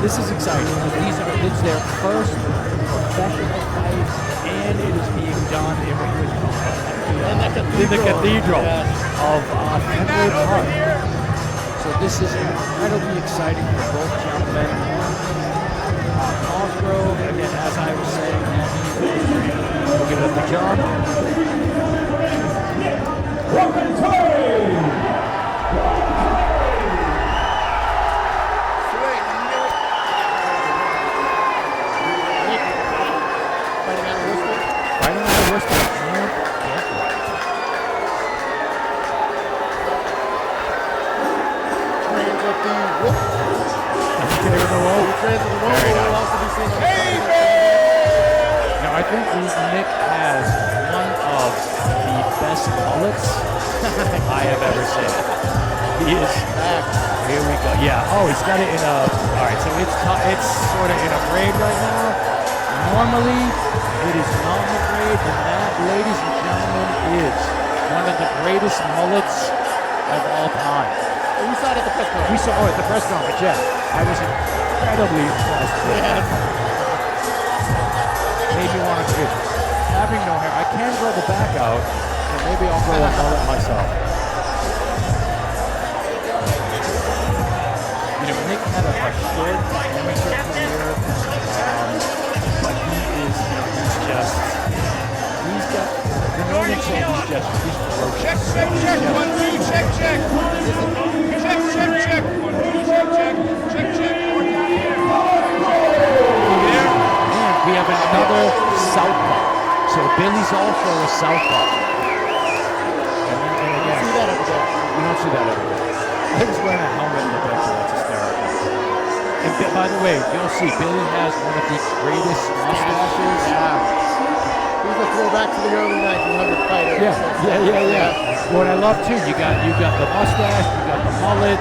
This is exciting because it's their first professional fight, and it is being done in what you would call in the cathedral of Fenway Park. So this is incredibly exciting for both gentlemen. Cosgrove, again, as I was saying, we'll give it up to John. I think Nick has one of the best mullets I have ever seen. He is. Here we go. Yeah. Oh, he's got it in a. All right. So it's sort of in a braid right now. Normally, it is not in a braid, and that, ladies and gentlemen, is one of the greatest mullets of all time. We saw it at the press conference. We saw it at the press conference. Yeah. I was incredibly impressed with that. Maybe want to having no hair. I can grow the back out, so maybe I'll grow a mullet myself. You know, Nick had a short amateur career, but he's got the Nolan show. He's ferocious. Check. 1, 2, check. Check. 1, 2, check. We have another southpaw. So Billy's also a southpaw. And again, see that every day. We don't see that every day. I was wearing a helmet in the picture. That's hysterical. And by the way, you'll see Billy has one of the greatest mustaches. He's a throwback to the early 1900 fighter. Yeah. What I love too, you got the mustache, you got the mullet.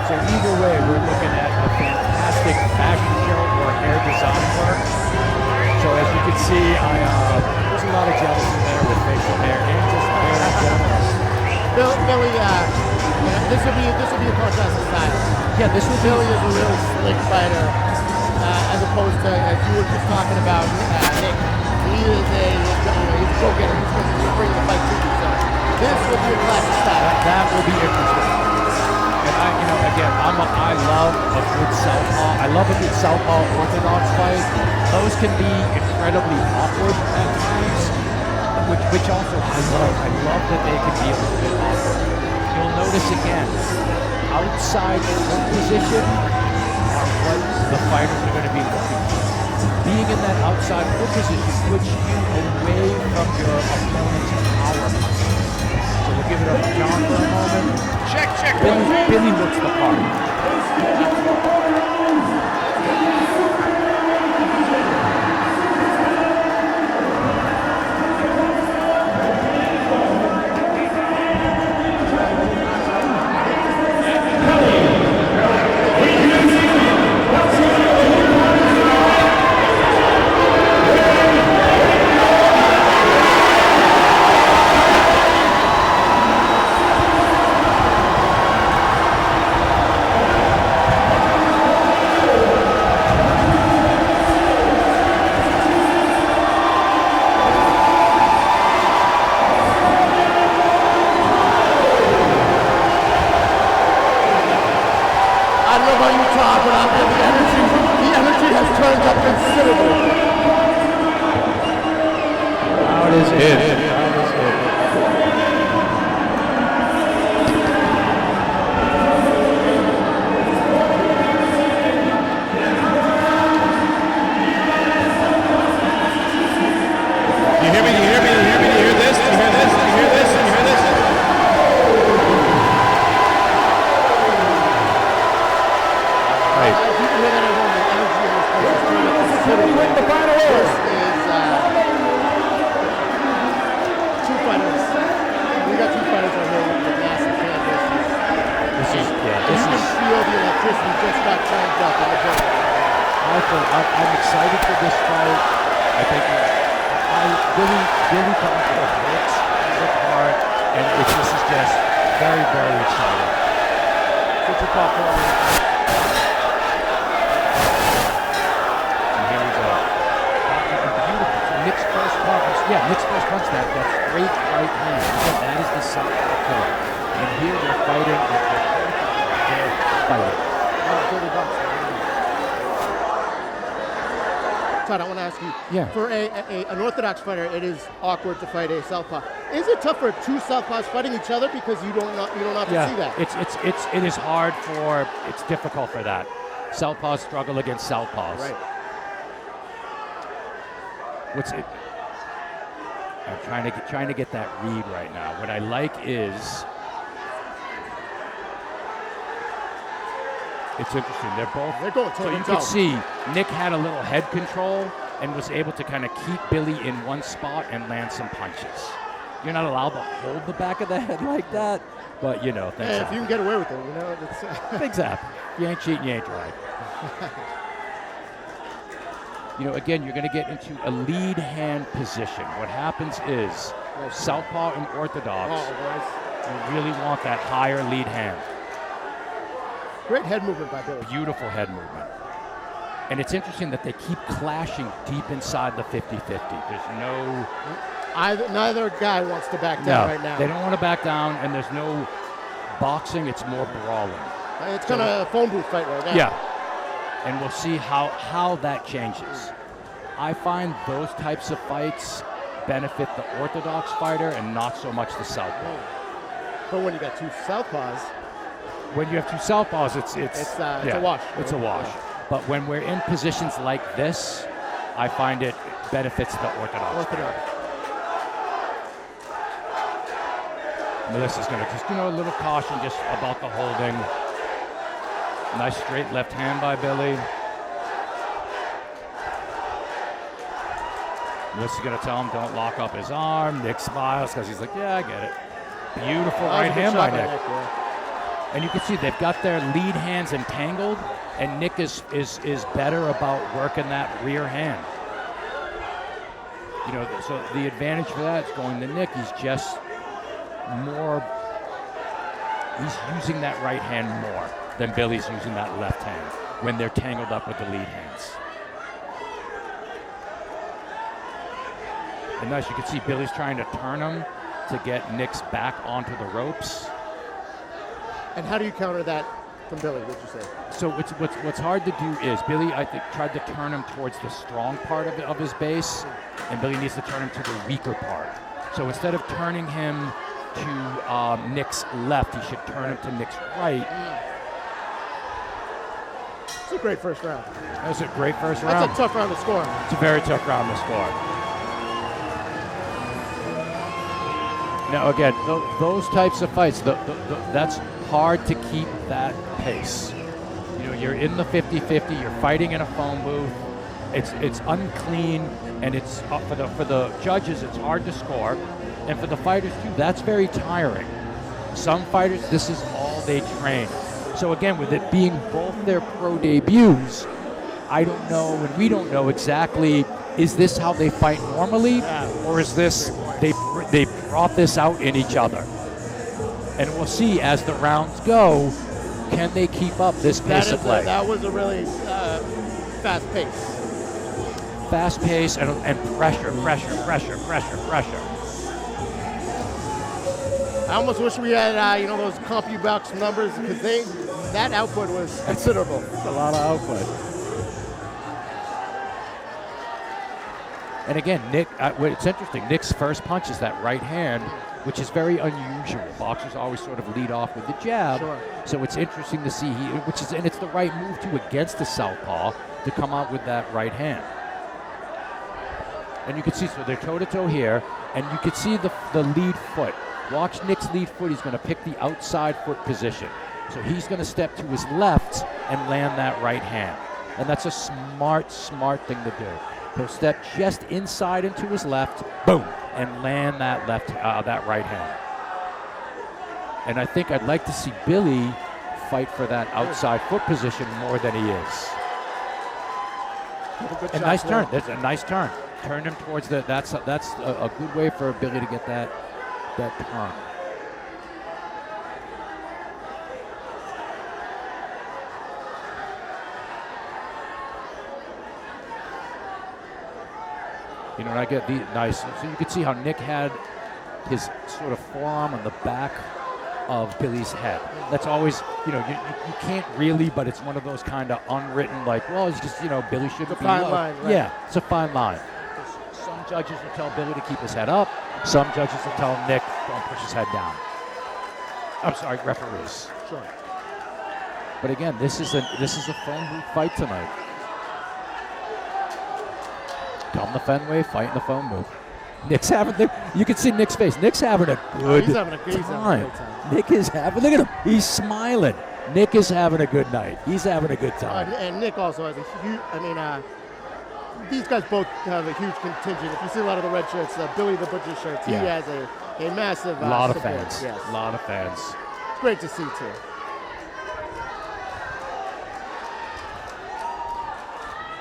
So either way, we're looking at a fantastic fashion show or hair design work. So as you can see, there's a lot of jealousy there with facial hair and just hair in general. Billy, this would be a contrast in style. Yeah, this would Billy is a really slick fighter, as opposed to, as you were just talking about, Nick. He is he's a go-getter. He's going to bring the fight to you. So this would be a classic style. That will be interesting. And I love a good southpaw. I love a good southpaw orthodox fight. Those can be incredibly awkward at times, which also I love. I love that they can be a little bit awkward. You'll notice again, outside foot position are what the fighters are going to be looking for. Being in that outside foot position puts you away from your opponent's power. So we'll give it up to John for a moment. Check. Billy looks the part. I'm excited for this fight. I think Billy Cosgrove works the part, and this is just very, very exciting. What's your call for? that straight right hand. Again, that is the southpaw killer. And here they're fighting. They're fighting. Todd, I want to ask you. Yeah. For an orthodox fighter, it is awkward to fight a southpaw. Is it tough for two southpaws fighting each other because you don't often see that? It is hard for. It's difficult for that. Southpaws struggle against southpaws. Right. I'm trying to get that read right now. What I like is it's interesting. They're going toe so to you toe. can see Nick had a little head control and was able to kind of keep Billy in one spot and land some punches. You're not allowed to hold the back of the head like that, but things if you can get away with it, it's things happen. You ain't cheating, you ain't trying. Again, you're going to get into a lead hand position. What happens is southpaw and orthodox, you really want that higher lead hand. Great head movement by Billy. Beautiful head movement. And it's interesting that they keep clashing deep inside the 50-50. There's no... Neither guy wants to back down right now. They don't want to back down, and there's no boxing. It's more brawling. It's kind of a phone booth fight right now. Yeah. And we'll see how that changes. I find those types of fights benefit the orthodox fighter and not so much the southpaw. But when you got two southpaws... When you have two southpaws, it's a wash. It's a wash. Yeah. But when we're in positions like this, I find it benefits the orthodox fighter. Melissa's going to just, a little caution just about the holding. Nice straight left hand by Billy. Melissa's going to tell him don't lock up his arm. Nick smiles because he's like, yeah, I get it. Beautiful right hand by Nick. And you can see they've got their lead hands entangled, and Nick is better about working that rear hand. So the advantage for that is going to Nick. He's just he's using that right hand more than Billy's using that left hand when they're tangled up with the lead hands. And as you can see, Billy's trying to turn him to get Nick's back onto the ropes. And how do you counter that from Billy, would you say? So what's hard to do is Billy, I think, tried to turn him towards the strong part of his base, and Billy needs to turn him to the weaker part. So instead of turning him to Nick's left, he should turn him to Nick's right. It's a great first round. That was a great first round. That's a tough round to score. It's a very tough round to score. Now again, those types of fights, that's hard to keep that pace. You're in the 50-50, you're fighting in a phone booth. It's unclean, and it's for the judges, it's hard to score. And for the fighters too, that's very tiring. Some fighters, this is all they train. So again, with it being both their pro debuts, I don't know, and we don't know exactly, is this how they fight normally, or is this they brought this out in each other? And we'll see as the rounds go, can they keep up this pace of play? That was a really fast pace. Fast pace and pressure. I almost wish we had, those CompuBox numbers, because that output was considerable. That's a lot of output. And again, Nick, it's interesting. Nick's first punch is that right hand, which is very unusual. Boxers always sort of lead off with the jab. Sure. So it's interesting to see, and it's the right move too against the southpaw to come out with that right hand. And you can see, so they're toe-to-toe here, and you can see the lead foot. Watch Nick's lead foot. He's going to pick the outside foot position. So he's going to step to his left and land that right hand. And that's a smart thing to do. He'll step just inside into his left, boom, and land that that right hand. And I think I'd like to see Billy fight for that outside foot position more than he is. A nice turn. That's a nice turn. Turn him towards that's a good way for Billy to get that turn. You know, and I get the nice. So you can see how Nick had his sort of forearm on the back of Billy's head. That's always, you know, you can't really, but it's one of those kind of unwritten, like, well, it's just, you know, Billy shouldn't be fine low. line, right? Yeah, it's a fine line. Some judges will tell Billy to keep his head up. Some judges will tell Nick, don't push his head down. I'm sorry, referees. Sure. But again, this is a phone booth fight tonight. Come to Fenway, fight in the phone booth. Nick's having you can see Nick's face. Nick's having a good he's having a great time. Nick is having, look at him. He's smiling. Nick is having a good night. He's having a good time. And Nick also has a huge, these guys both have a huge contingent. If you see a lot of the red shirts, Billy the Butcher shirts, he has a massive lot of support. fans. Yes. A lot of fans. It's great to see, too.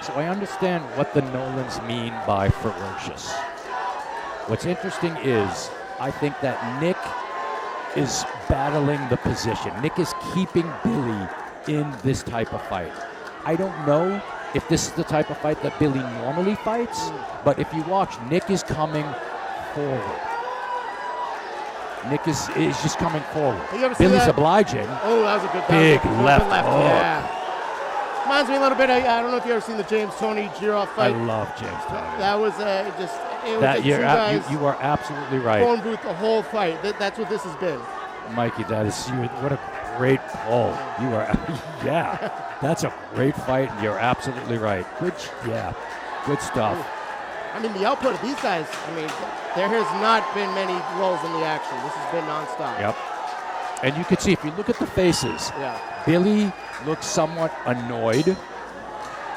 So I understand what the Nolans mean by ferocious. What's interesting is I think that Nick is battling the position. Nick is keeping Billy in this type of fight. I don't know if this is the type of fight that Billy normally fights, but if you watch, Nick is coming forward. Nick is just coming forward. Billy's obliging. Oh, that was a good big left hook. Yeah. Reminds me a little bit of, I don't know if you've ever seen the James Toney Giroff fight. I love James Toney. That was two guys. You are absolutely right. Phone booth the whole fight. That's what this has been. Mikey, what a great pull. You are, yeah, that's a great fight, and you're absolutely right. Good stuff. I mean, the output of these guys, there has not been many lulls in the action. This has been nonstop. Yep. And you can see, if you look at the faces, Billy looks somewhat annoyed,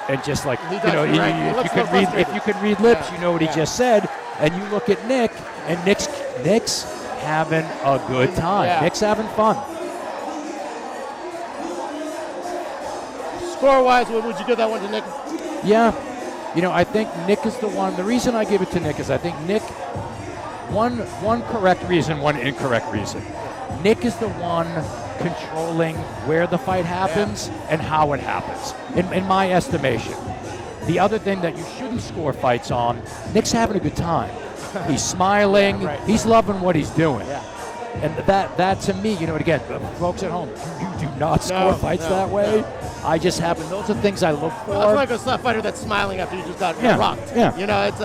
and just like, if you could read lips, you know what he just said. And you look at Nick, and Nick's having a good time. Yeah. Nick's having fun. Score-wise, what would you give that one to Nick? Yeah. You know, I think Nick is the one. The reason I give it to Nick is I think Nick, one correct reason, one incorrect reason. Nick is the one controlling where the fight happens and how it happens, in my estimation. The other thing that you shouldn't score fights on, Nick's having a good time. He's smiling. Right. He's loving what he's doing. Yeah. And that to me, you know, again, folks at home, you do not score fights that way. I just happen. Those are things I look for. Well, that's like a slap fighter that's smiling after you just got rocked. Yeah. You know, it's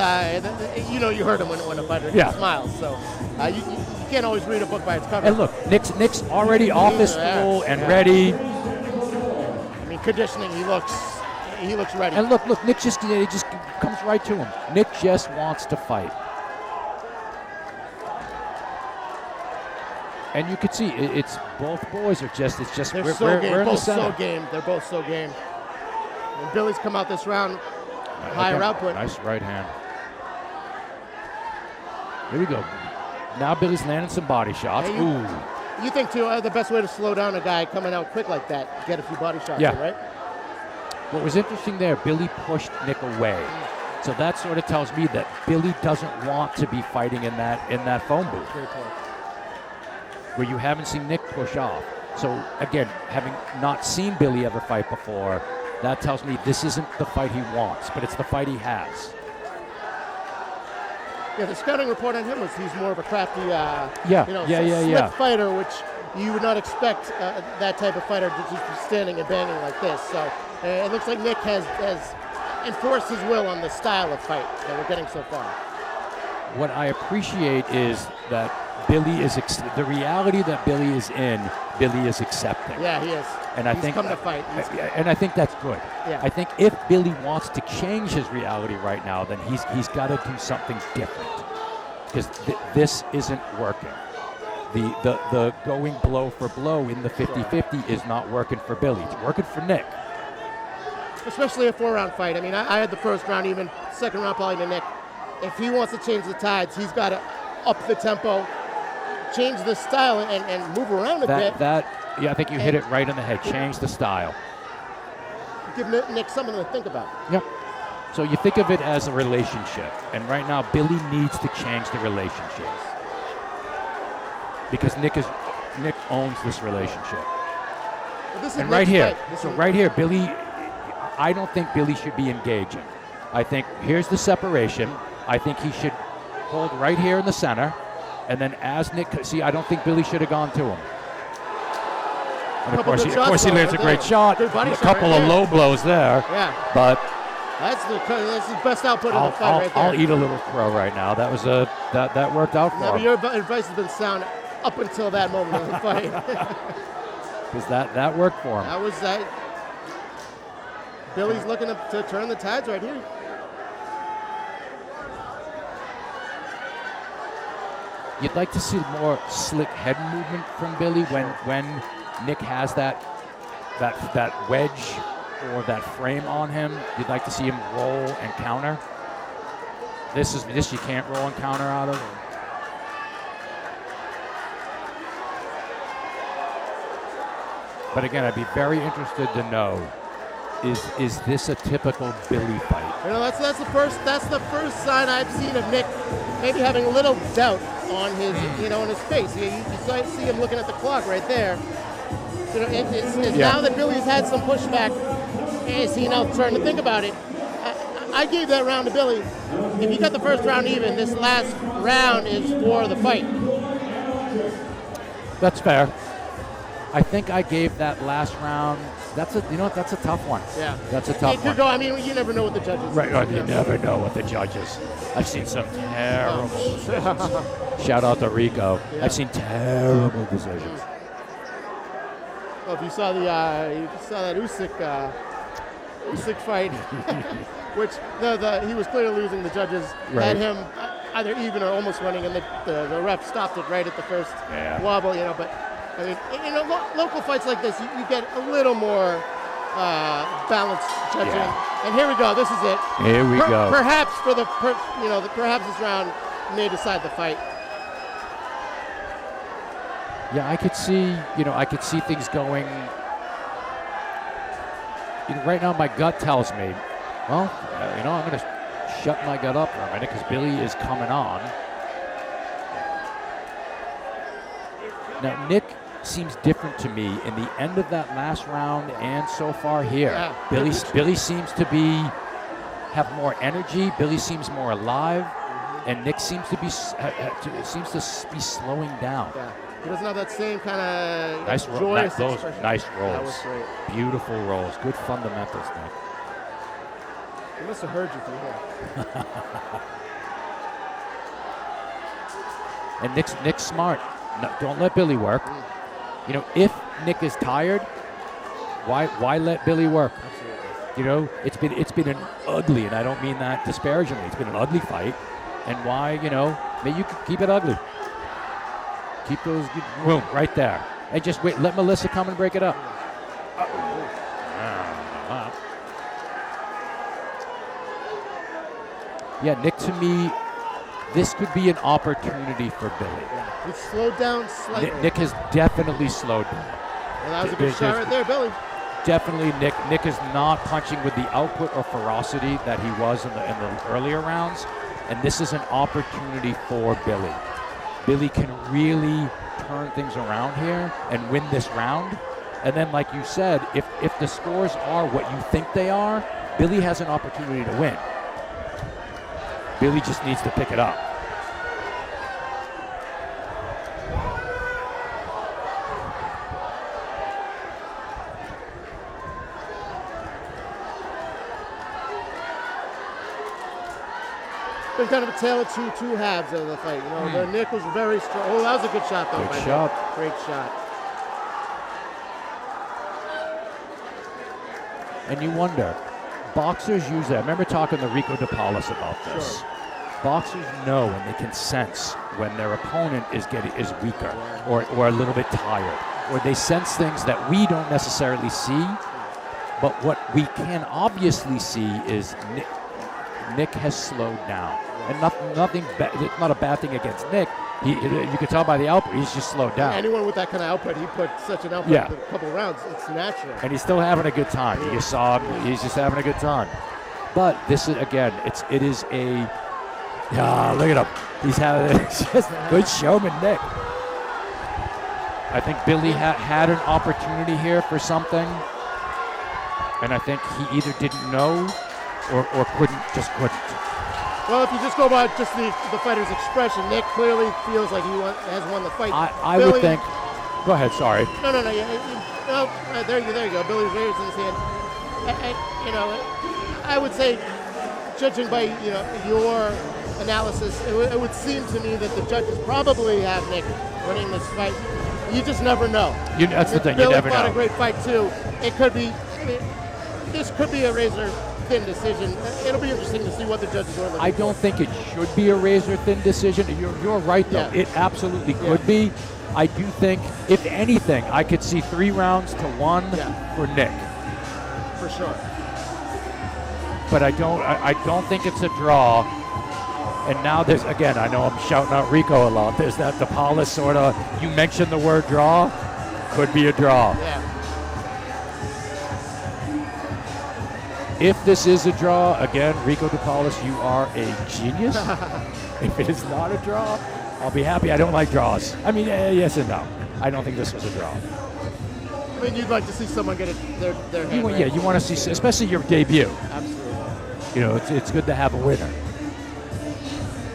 you heard him when a fighter smiles. So you can't always read a book by its cover. And look, Nick's already off his stool and ready. I mean, conditioning, he looks ready. And look, Nick just comes right to him. Nick just wants to fight. And you can see it's both boys are just they're we're so game. in the Both center. so game. They're both so game. And Billy's come out this round higher output. Nice right hand. Here we go. Now Billy's landing some body shots. Ooh. You think too? The best way to slow down a guy coming out quick like that, get a few body shots. Yeah. In, right. What was interesting there, Billy pushed Nick away. So that sort of tells me that Billy doesn't want to be fighting in that phone booth. Great point. Where you haven't seen Nick push off. So again, having not seen Billy ever fight before, that tells me this isn't the fight he wants, but it's the fight he has. Yeah, the scouting report on him was he's more of a crafty, slick fighter, which you would not expect that type of fighter to just be standing and banging like this. So it looks like Nick has enforced his will on the style of fight that we're getting so far. What I appreciate is that Billy is the reality that Billy is in. Billy is accepting. Yeah, he is. And he's I think come to fight. And I think that's good. Yeah. I think if Billy wants to change his reality right now, then he's got to do something different because this isn't working. The going blow for blow in the 50-50 is not working for Billy. It's working for Nick. Especially a 4-round fight. I mean, I had the first round, even second round probably to Nick. If he wants to change the tides, he's got to up the tempo, change the style, and move around a bit. I think you hit it right on the head. Change the style. Give Nick something to think about. Yep. So you think of it as a relationship, and right now Billy needs to change the relationship because Nick owns this relationship. And right here, Billy, I don't think Billy should be engaging. I think here's the separation. I think he should hold right here in the center, and then as Nick, see, I don't think Billy should have gone to him. And of course, he lands a great shot. A couple of low blows there. Yeah. But that's his best output in the fight right there. I'll eat a little crow right now. That was that worked out for him. Your advice has been sound up until that moment of the fight. Because that worked for him. That was that. Billy's looking to turn the tides right here. You'd like to see more slick head movement from Billy when Nick has that wedge or that frame on him. You'd like to see him roll and counter. This you can't roll and counter out of. But again, I'd be very interested to know, is this a typical Billy fight? You know, that's the first sign I've seen of Nick maybe having a little doubt on his on his face. You see him looking at the clock right there. You know, it's now that Billy's had some pushback, is he now starting to think about it? I gave that round to Billy. If you got the first round even, this last round is for the fight. That's fair. I think I gave that last round. That's a tough one. Yeah, that's a tough one. Go. I mean, you never know what the judges. Right, you never know what the judges. I've seen some terrible decisions. Shout out to Rico. Yeah. I've seen terrible decisions. Well, if you saw that Usyk fight, which he was clearly losing. The judges had him either even or almost winning, and the ref stopped it right at the first wobble. But. I mean, local fights like this, you get a little more balanced judging. Yeah. And here we go. This is it. Here we go. Perhaps perhaps this round may decide the fight. Yeah, I could see things going. Right now, my gut tells me, well, I'm going to shut my gut up for a minute because Billy is coming on. Now, Nick seems different to me in the end of that last round and so far here. Yeah. Billy seems to have more energy. Billy seems more alive, and Nick seems to be slowing down. Yeah. He doesn't have that same kind of nice joyous those nice rolls. That was great. Beautiful rolls. Good fundamentals, Nick. He must have heard you through here. And Nick's smart. No, don't let Billy work. If Nick is tired, why let Billy work? Absolutely. It's been an ugly, and I don't mean that disparagingly. It's been an ugly fight, and why? Maybe you could keep it ugly. Keep those boom right there, and just wait. Let Melissa come and break it up. Yeah, Nick, to me, this could be an opportunity for Billy. He slowed down slightly. Nick has definitely slowed down. Well, that was a good shot right there, Billy. Definitely, Nick is not punching with the output or ferocity that he was in the earlier rounds, and this is an opportunity for Billy. Billy can really turn things around here and win this round. And then, like you said, if the scores are what you think they are, Billy has an opportunity to win. Billy just needs to pick it up. Been kind of a tale of two halves of the fight. The Nick was very strong. Oh, that was a good shot, though. Good shot. Nick. Great shot. And you wonder, boxers use that. I remember talking to Rico DePaula about this. Sure. Boxers know and they can sense when their opponent is weaker or a little bit tired, or they sense things that we don't necessarily see. But what we can obviously see is Nick has slowed down, and nothing. It's not a bad thing against Nick. You can tell by the output, he's just slowed down. Anyone with that kind of output, he put such an output in a couple of rounds. It's natural. And he's still having a good time. You just saw him; he's just having a good time. But this is again, it is a. Look at him. He's having just good showman, Nick. I think Billy had an opportunity here for something, and I think he either didn't know or couldn't. Well, if you just go by just the fighter's expression, Nick clearly feels like he has won the fight. I would think. Go ahead. Sorry. No. There you go. Billy's raising his hand. I would say, judging by your analysis, it would seem to me that the judges probably have Nick winning this fight. You just never know. That's the thing. Billy You never fought know. a great fight too. It could be. This could be a razor-thin decision. It'll be interesting to see what the judges are looking for. I don't think it should be a razor-thin decision. You're right, though. Yeah. It absolutely could be. I do think, if anything, I could see 3 rounds to 1 for Nick. For sure. But I don't think it's a draw. And now there's, again, I know I'm shouting out Rico a lot. There's that DePaula sort of, you mentioned the word draw, could be a draw. Yeah. If this is a draw, again, Rico DePaulis, you are a genius. If it is not a draw, I'll be happy. I don't like draws. I mean, yes and no. I don't think this was a draw. I mean, you'd like to see someone get their hand raised. Yeah, you want to see, especially your debut. Absolutely. It's good to have a winner.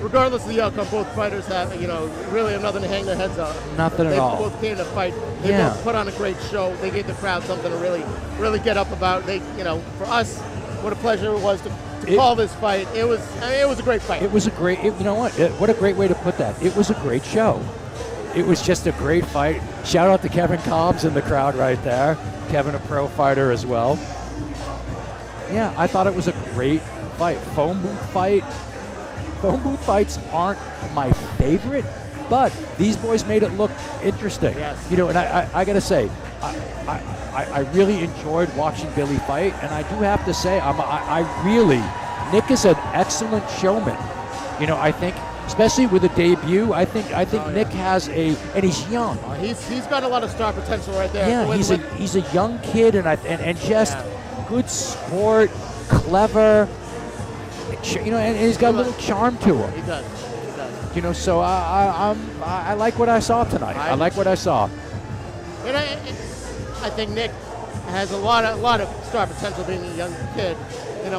Regardless of the outcome, both fighters have, really have nothing to hang their heads on. Nothing at all. They both came to fight. They both put on a great show. They gave the crowd something to really get up about. For us, what a pleasure it was to call this fight. It was a great fight. It was a great, what a great way to put that. It was a great show. It was just a great fight. Shout out to Kevin Cobbs in the crowd right there. Kevin, a pro fighter as well. Yeah, I thought it was a great fight. Phone booth fight. Phone booth fights aren't my favorite, but these boys made it look interesting. Yes. And I got to say, I really enjoyed watching Billy fight, and I do have to say, Nick is an excellent showman. I think, especially with a debut, I think Nick has and he's young. He's got a lot of star potential right there. Yeah, he's a young kid, and just good sport, clever. And he's got a little charm to him. He does. So I like what I saw tonight. I like what I saw. And I think Nick has a lot of star potential being a young kid,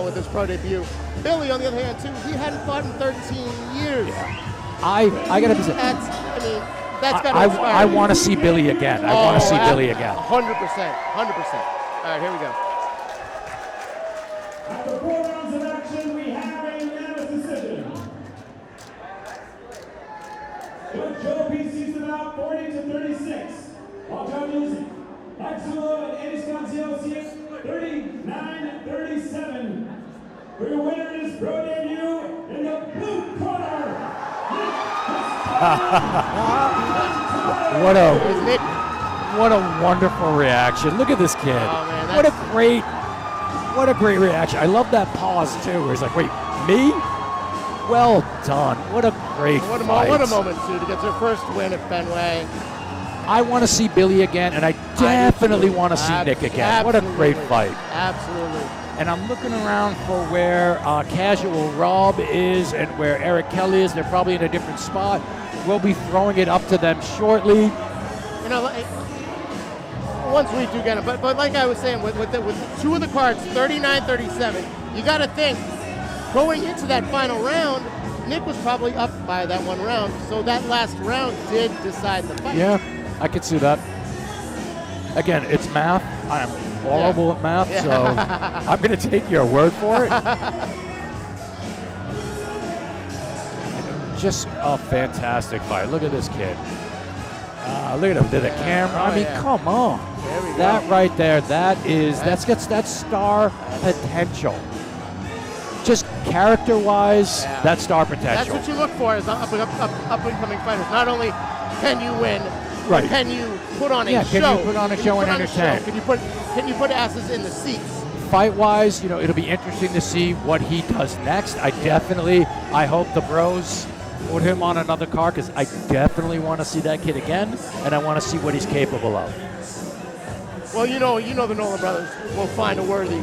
with his pro debut. Billy, on the other hand, too, he hadn't fought in 13 years. Yeah. I gotta say, that's gotta inspire I you. want to see Billy again. I want to see Billy again. 100%. All right, here we go. After 4 rounds of action, we have a unanimous decision. With Joe PC's about 40-36. All judges, Maximo and Ediscancio see it 39-37. For your winner is pro debut in the blue corner. What a wonderful reaction. Look at this kid. Oh, man, what a great reaction. I love that pause too, where he's like, wait, me? Well done. What a great fight. What a moment, too, to get their first win at Fenway. I want to see Billy again, and I definitely want to see Nick again. What a great fight. Absolutely. And I'm looking around for where Casual Rob is and where Eric Kelly is. They're probably in a different spot. We'll be throwing it up to them shortly. Once we do get it, but like I was saying, with two of the cards, 39-37, you got to think, going into that final round, Nick was probably up by that one round, so that last round did decide the fight. Yeah, I could see that. Again, it's math. I am horrible at math, so I'm going to take your word for it. Just a fantastic fight. Look at this kid. Look at him to the camera. I mean, come on. That right there, that's star potential. Just character-wise, that's star potential. That's what you look for as up-and-coming fighters. Not only can you win, right, but can you put on a show? Can you put on a show and entertain? Can you put asses in the seats? Fight-wise, it'll be interesting to see what he does next. I hope the bros put him on another card, because I definitely want to see that kid again, and I want to see what he's capable of. Well, the Nolan brothers will find a worthy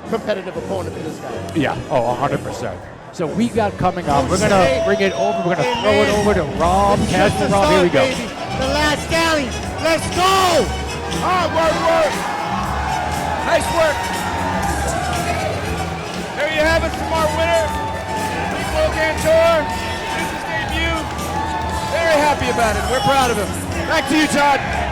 competitive opponent for this guy. Yeah, 100%. So we got coming up, we're going to bring it over, we're going to throw it over to Rob, Casual Rob, here we go. Baby. The last galley, let's go! Work. Nice work. There you have it from our winner, Rico happy about it. We're proud of him. Back to you, Todd.